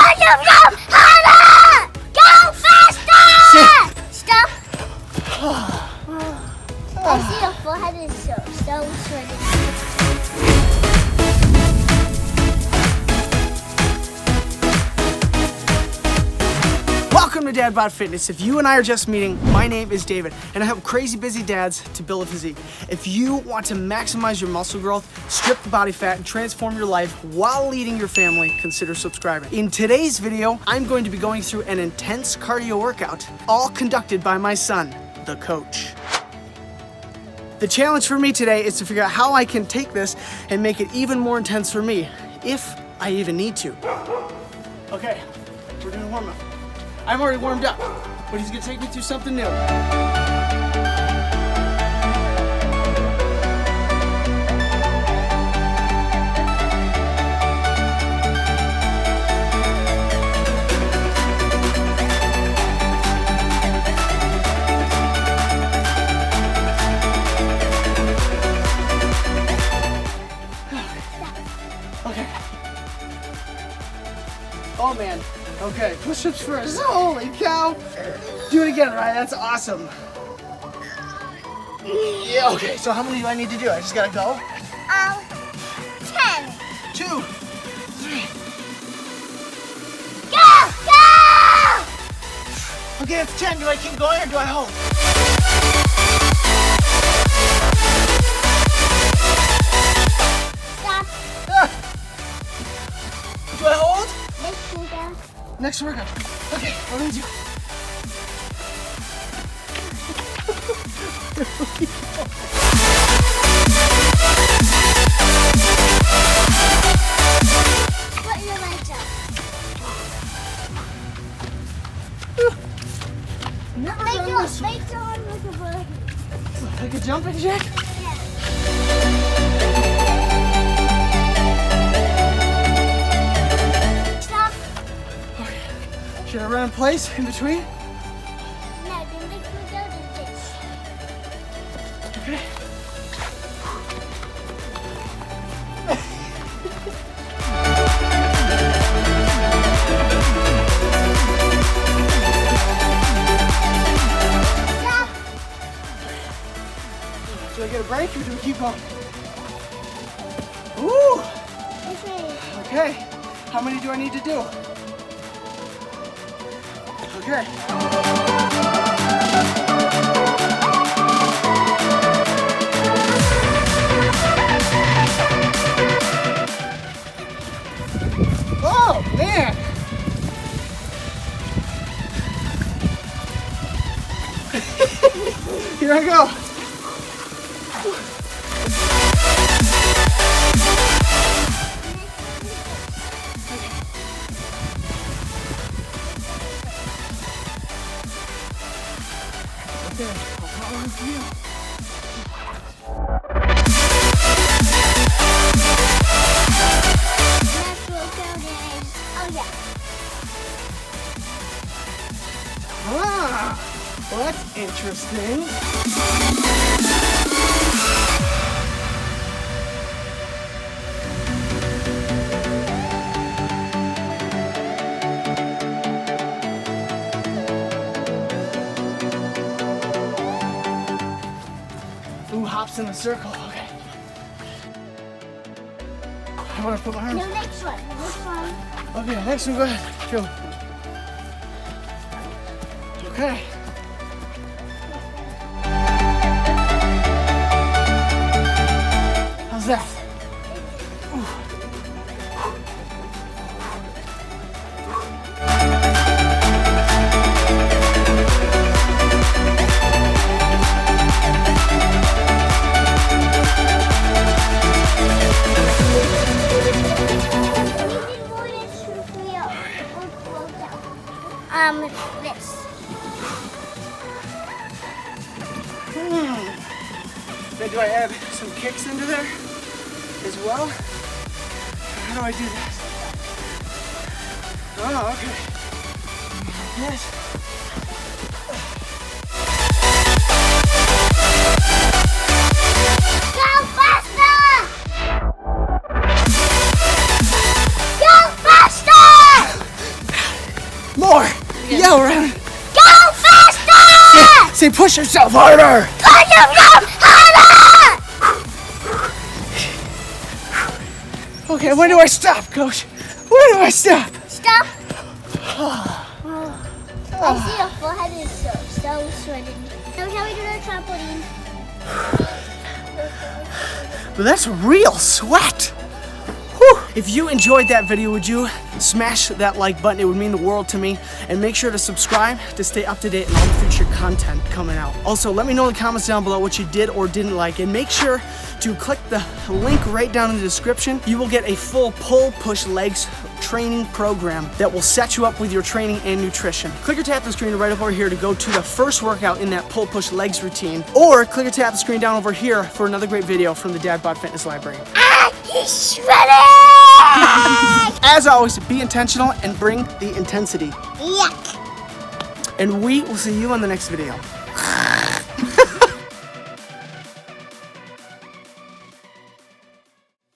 Hannah! Go faster! Stop. I see your forehead is so sweaty. Welcome to Dad Bod Fitness. If you and I are just meeting, my name is David, and I help crazy busy dads to build a physique. If you want to maximize your muscle growth, strip the body fat, and transform your life while leading your family, consider subscribing. In today's video, I'm going to be going through an intense cardio workout, all conducted by my son, the coach. The challenge for me today is to figure out how I can take this and make it even more intense for me, if I even need to. Okay, we're doing warm up. I'm already warmed up, but he's gonna take me through something new. Okay. Oh man. Okay, push-ups first. Holy cow! Do it again, right? That's awesome. Yeah, okay, so how many do I need to do? I just gotta go? 10. 2, 3. Go! Okay, it's 10. Do I keep going or do I hold? Stop. Do I hold? Next Next workout. Okay, what do we do? Put your legs up. Never Make done your this. legs on like a bird. Like a jumping jack? Stop. Should I run in place in between? No, the legs will go to this. Okay. Stop. Do I get a break or do we keep going? Ooh! Okay. How many do I need to do? Okay. Oh, man! Here I go. Okay, I'll follow him for you. Next will go to oh yeah. Ah, well, that's interesting. Ooh, hops in a circle. Okay. I want to put my arms. No, next one. Next one. Okay, next one, go ahead. Go. Okay. How's that? Ooh. This. Then do I add some kicks into there as well? How do I do that? Oh, okay. Yes. Go faster! Go faster! More. Yell around. Go faster! Say push yourself harder. Push yourself harder! Okay, when do I stop, Coach? When do I stop? Stop. I see your forehead is so sweaty. Now shall we do the trampoline? But that's real sweat. Whew. If you enjoyed that video, would you smash that like button? It would mean the world to me. And make sure to subscribe to stay up to date on all the future content coming out. Also, let me know in the comments down below what you did or didn't like. And make sure to click the link right down in the description. You will get a full pull push legs training program that will set you up with your training and nutrition. Click or tap the screen right over here to go to the first workout in that pull push legs routine, or click or tap the screen down over here for another great video from the Dad Bod Fitness Library. He's sweating! As always, be intentional and bring the intensity. Yuck! And we will see you on the next video.